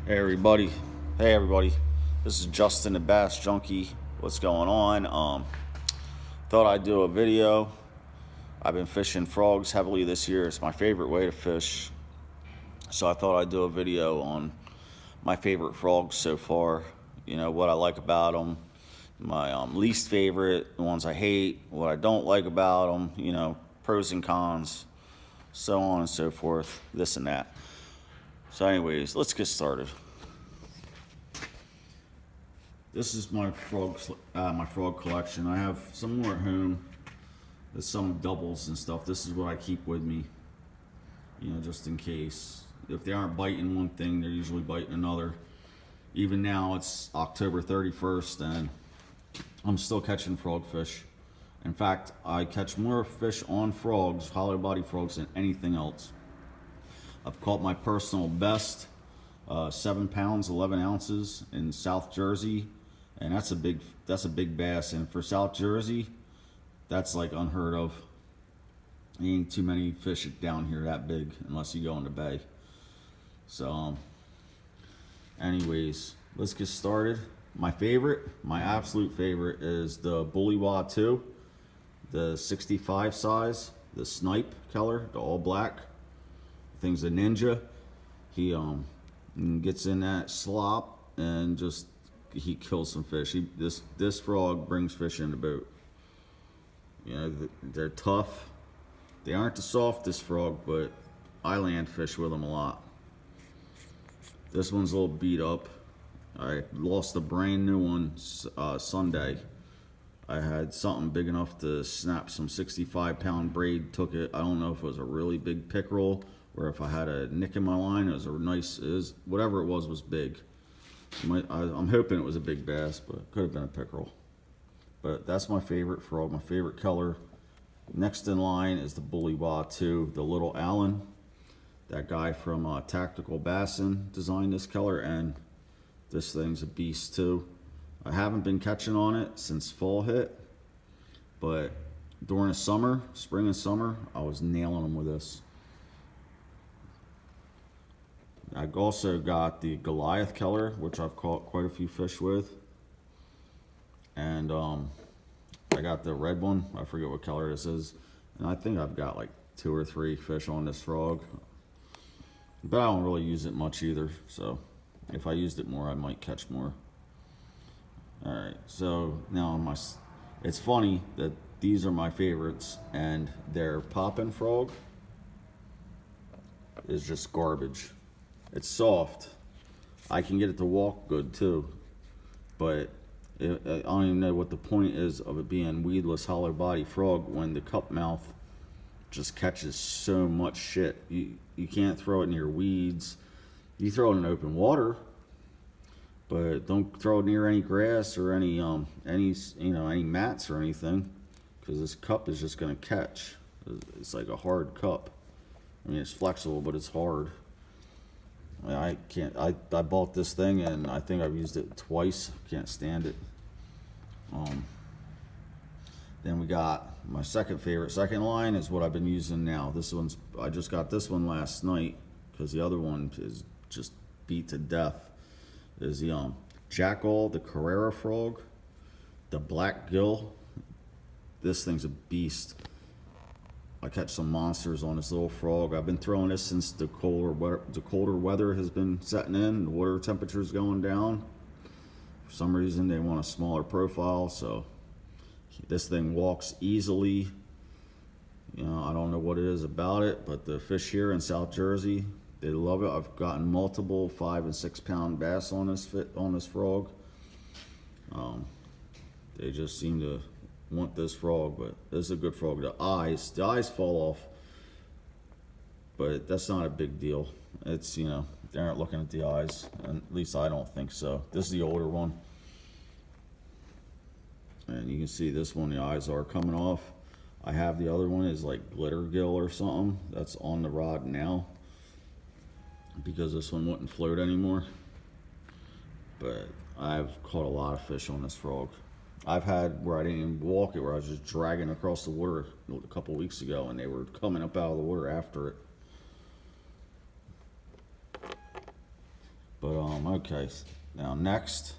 Hey everybody, this is Justin the Bass Junkie. What's going on? Thought I'd do a video. I've been fishing frogs heavily this year. It's my favorite way to fish, so I thought I'd do a video on my favorite frogs so far. You know, what I like about them, my least favorite, the ones I hate, what I don't like about them, you know, pros and cons, so on and so forth, this and that. So anyways, let's get started. This is my frog collection. I have some more at home. There's some doubles and stuff. This is what I keep with me, you know, just in case. If they aren't biting one thing, they're usually biting another. Even now, it's October 31st, and I'm still catching frogfish. In fact, I catch more fish on frogs, hollow body frogs, than anything else. I've caught my personal best, 7 pounds, 11 ounces in South Jersey. And that's a big bass, and for South Jersey, that's like unheard of. There ain't too many fish down here that big unless you go in the bay. So, anyways, let's get started. My absolute favorite is the Bullywah 2, the 65 size, the snipe color, the all black. The thing's a ninja. He gets in that slop and just he kills some fish. This frog brings fish in the boat. You know, they're tough. They aren't the softest frog, but I land fish with them a lot. This one's a little beat up. I lost a brand new one Sunday. I had something big enough to snap some 65-pound braid. Took it. I don't know if it was a really big pickerel or if I had a nick in my line. It was whatever it was big. I'm hoping it was a big bass, but it could have been a pickerel. But that's my favorite frog, my favorite color. Next in line is the Bullywah 2, the Little Allen. That guy from Tactical Bassin designed this color, and this thing's a beast too. I haven't been catching on it since fall hit, but during the summer, spring and summer, I was nailing them with this. I've also got the Goliath color, which I've caught quite a few fish with. And I got the red one. I forget what color this is. And I think I've got like 2 or 3 fish on this frog. But I don't really use it much either. So if I used it more, I might catch more. Alright, so now it's funny that these are my favorites, and their poppin' frog is just garbage. It's soft. I can get it to walk good too, but I don't even know what the point is of it being weedless hollow body frog when the cup mouth just catches so much shit. You can't throw it near weeds. You throw it in open water, but don't throw it near any grass or any mats or anything, because this cup is just gonna catch. It's like a hard cup. I mean, it's flexible, but it's hard. I bought this thing and I think I've used it twice. Can't stand it. Then we got my second line is what I've been using now. I just got this one last night because the other one is just beat to death. Is the Jackal, the Carrera frog, the Blackgill. This thing's a beast. I catch some monsters on this little frog. I've been throwing this since the colder weather has been setting in. The water temperature's going down. For some reason, they want a smaller profile, so this thing walks easily. You know, I don't know what it is about it, but the fish here in South Jersey, they love it. I've gotten multiple 5 and 6 pound bass on this frog. They just seem to want this frog, but this is a good frog. The eyes fall off, but that's not a big deal. It's, you know, they aren't looking at the eyes, and at least I don't think so. This is the older one, and you can see this one, the eyes are coming off. I have the other one is like glitter gill or something that's on the rod now, because this one wouldn't float anymore. But I've caught a lot of fish on this frog. I've had where I didn't even walk it, where I was just dragging across the water a couple weeks ago, and they were coming up out of the water after it. But Okay, now next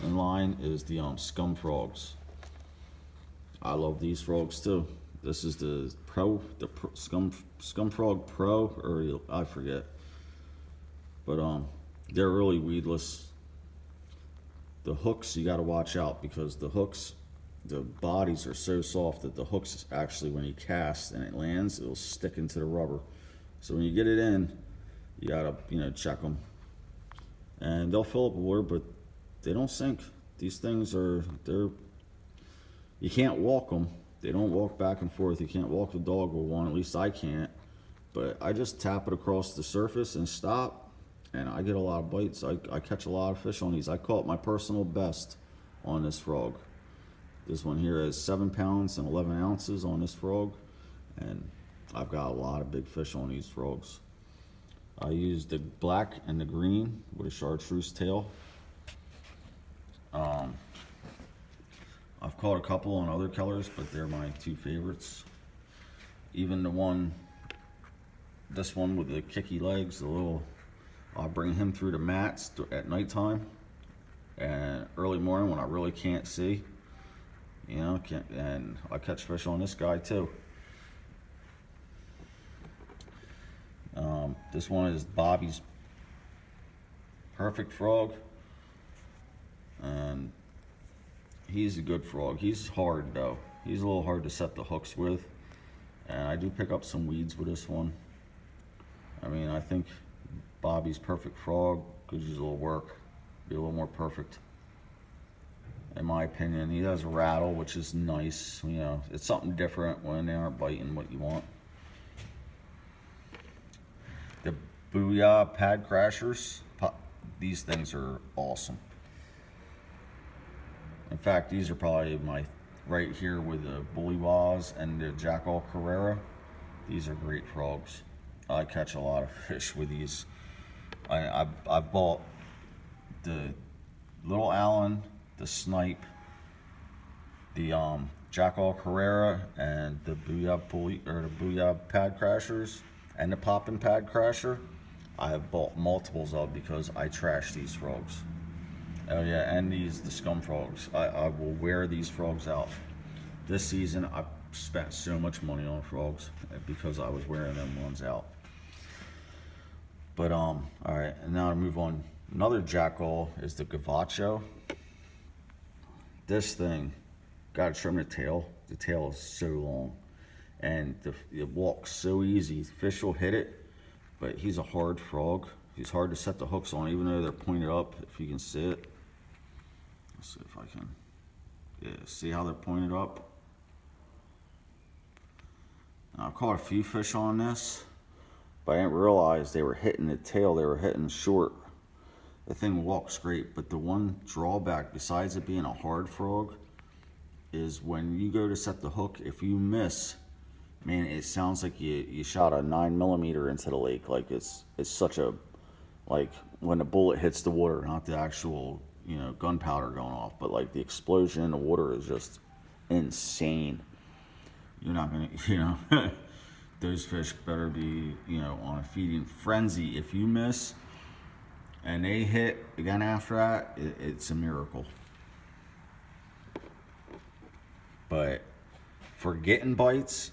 in line is the Scum Frogs. I love these frogs too. This is the Scum Frog Pro, or I forget. But they're really weedless. The hooks, you gotta watch out, because the hooks, the bodies are so soft that the hooks actually, when you cast and it lands, it'll stick into the rubber. So when you get it in, you gotta, check them. And they'll fill up with water, but they don't sink. These things you can't walk them. They don't walk back and forth. You can't walk the dog with one, at least I can't. But I just tap it across the surface and stop, and I get a lot of bites. I catch a lot of fish on these. I caught my personal best on this frog. This one here is 7 pounds and 11 ounces on this frog, and I've got a lot of big fish on these frogs. I used the black and the green with a chartreuse tail. I've caught a couple on other colors, but they're my two favorites. Even this one with the kicky legs, I'll bring him through the mats at nighttime and early morning when I really can't see, and I catch fish on this guy too. This one is Bobby's Perfect Frog, and he's a good frog. He's hard though. He's a little hard to set the hooks with, and I do pick up some weeds with this one. I mean, I think Bobby's Perfect Frog could use a little work, be a little more perfect, in my opinion. He has a rattle, which is nice. It's something different when they aren't biting what you want. The Bullywah Pad Crashers, these things are awesome. In fact, these are probably right here with the Bullywahs and the Jackal Carrera. These are great frogs. I catch a lot of fish with these. I bought the Little Allen, the Snipe, the Jackal Carrera, and the Bullywah Pad Crashers, and the Poppin' Pad Crasher. I have bought multiples of because I trash these frogs. Oh yeah, and the Scum Frogs. I will wear these frogs out. This season I spent so much money on frogs because I was wearing them ones out. But all right, and now to move on. Another Jackal is the Kawatche. This thing, gotta trim the tail. The tail is so long, and it walks so easy. Fish will hit it, but he's a hard frog. He's hard to set the hooks on, even though they're pointed up. If you can see it, let's see if I can. Yeah, see how they're pointed up? Now, I've caught a few fish on this, but I didn't realize they were hitting the tail. They were hitting short. The thing walks great, but the one drawback, besides it being a hard frog, is when you go to set the hook, if you miss, man, it sounds like you shot a 9mm into the lake. Like it's such a, like when the bullet hits the water, not the actual, gunpowder going off, but like the explosion in the water is just insane. You're not gonna, those fish better be, on a feeding frenzy. If you miss and they hit again after that, it's a miracle. But for getting bites,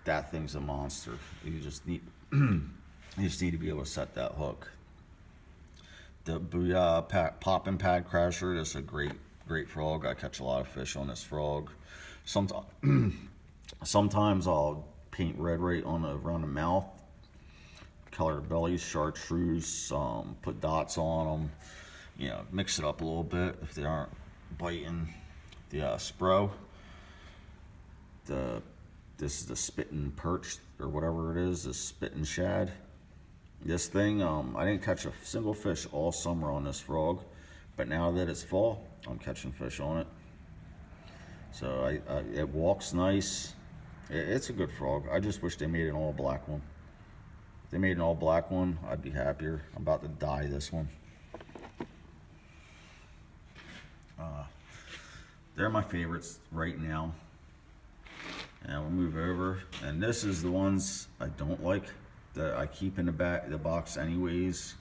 that thing's a monster. You just need to be able to set that hook. The Bullywah Poppin' Pad Crasher is a great frog. I catch a lot of fish on this frog. Sometimes I'll paint red right around the mouth, color the bellies, chartreuse, put dots on them, mix it up a little bit if they aren't biting. The SPRO, this is the spitting perch or whatever it is, the spitting shad. This thing, I didn't catch a single fish all summer on this frog, but now that it's fall, I'm catching fish on it. So it walks nice. It's a good frog. I just wish they made an all black one. If they made an all black one, I'd be happier. I'm about to dye this one. They're my favorites right now. And we'll move over. And this is the ones I don't like, that I keep in the box anyways,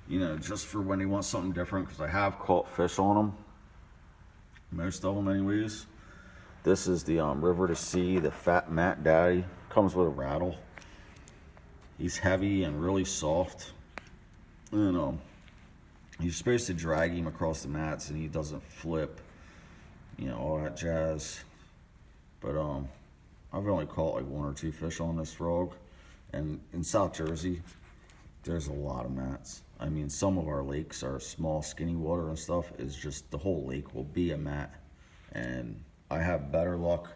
you know, just for when they want something different, because I have caught fish on them. Most of them anyways. This is the River to Sea, the Fat Matt Daddy. Comes with a rattle. He's heavy and really soft. And you're supposed to drag him across the mats and he doesn't flip. You know, all that jazz. But I've only caught like 1 or 2 fish on this frog. And in South Jersey, there's a lot of mats. I mean, some of our lakes are small, skinny water and stuff. Is just the whole lake will be a mat. And I have better luck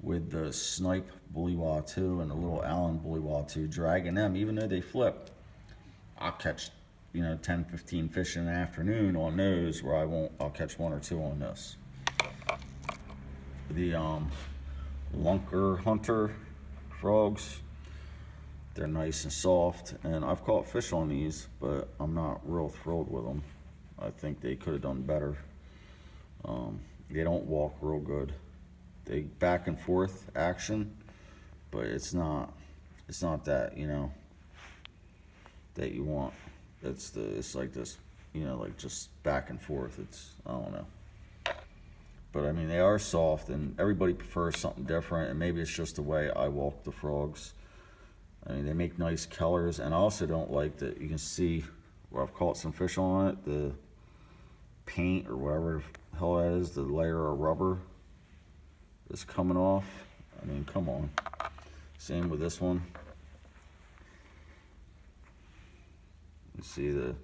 with the snipe Bullywah 2 and the little Allen Bullywah 2, dragging them, even though they flip. I'll catch, you know, 10, 15 fish in the afternoon on those, where I'll catch 1 or 2 on this. The Lunker Hunter frogs, they're nice and soft, and I've caught fish on these, but I'm not real thrilled with them. I think they could have done better. They don't walk real good. They back and forth action, but it's not that, you know, that you want. It's like this, you know, like just back and forth. I don't know. But I mean, they are soft, and everybody prefers something different, and maybe it's just the way I walk the frogs. I mean, they make nice colors, and I also don't like that. You can see where I've caught some fish on it, the paint or whatever the hell that is, the layer of rubber is coming off. I mean, come on. Same with this one. You see the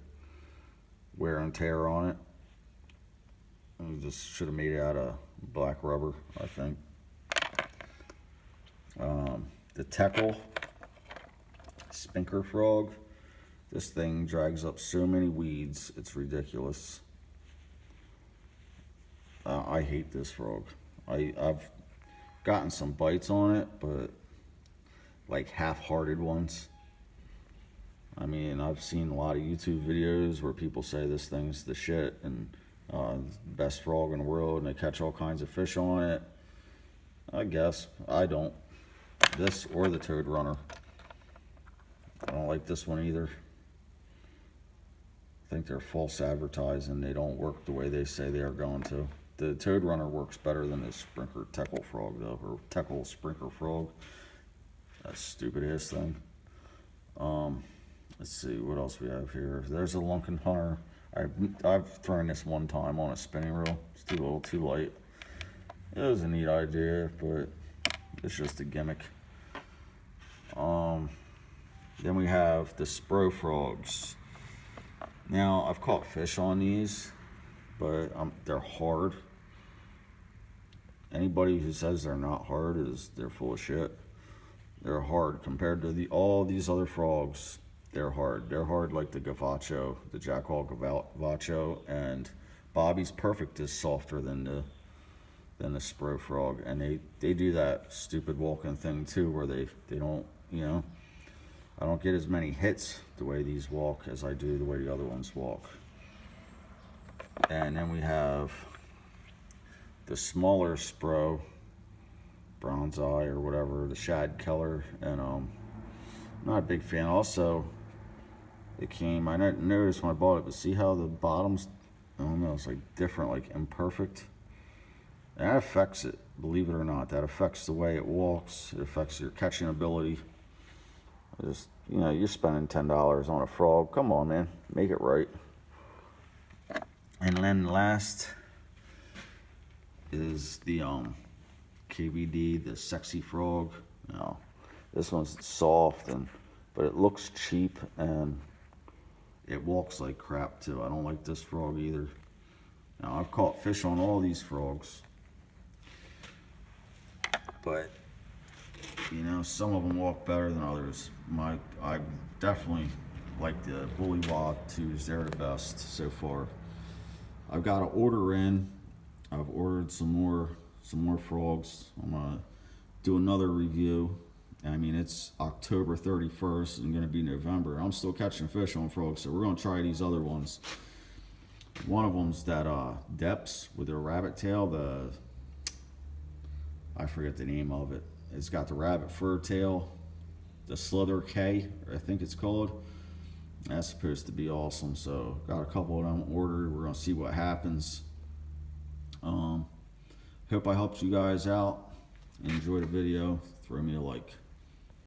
wear and tear on it. You just should have made it out of black rubber, I think. The Teckle Spinker frog. This thing drags up so many weeds, it's ridiculous. I hate this frog. I've gotten some bites on it, but like half-hearted ones. I mean, I've seen a lot of YouTube videos where people say this thing's the shit and best frog in the world, and they catch all kinds of fish on it. I guess I don't. This or the Toad Runner. I don't like this one either. I think they're false advertising. They don't work the way they say they are going to. The Toad Runner works better than the Sprinker Teckle frog, though, or Teckle Sprinker frog. That stupid ass thing. Let's see what else we have here. There's a Lunker Hunter. I've thrown this one time on a spinning reel. It's too little, too light. It was a neat idea, but it's just a gimmick. Then we have the SPRO frogs. Now, I've caught fish on these, but they're hard. Anybody who says they're not hard they're full of shit. They're hard compared to all these other frogs. They're hard. They're hard like the Kawatche, the Jackhall Kawatche, and Bobby's Perfect is softer than the SPRO frog, and they do that stupid walking thing too, where they don't, you know, I don't get as many hits the way these walk as I do the way the other ones walk. And then we have the smaller SPRO, Bronze Eye or whatever, the shad color, and I'm not a big fan. Also, I didn't notice when I bought it, but see how the bottom's, I don't know, it's like different, like imperfect. And that affects it, believe it or not. That affects the way it walks. It affects your catching ability. Just, you know, you're spending $10 on a frog. Come on, man, make it right. And then last is the KVD, the Sexy Frog. Now, this one's soft, but it looks cheap, and it walks like crap too. I don't like this frog either. Now, I've caught fish on all these frogs, but you know, some of them walk better than others. I definitely like the Bullywah 2s. They're the best so far. I've got an order in. I've ordered some more frogs. I'm gonna do another review. I mean, it's October 31st and gonna be November. I'm still catching fish on frogs, so we're gonna try these other ones. One of them's that Depths with their rabbit tail. I forget the name of it. It's got the rabbit fur tail, the Slither K, I think it's called. That's supposed to be awesome. So got a couple of them ordered. We're gonna see what happens. Hope I helped you guys out. Enjoy the video. Throw me a like.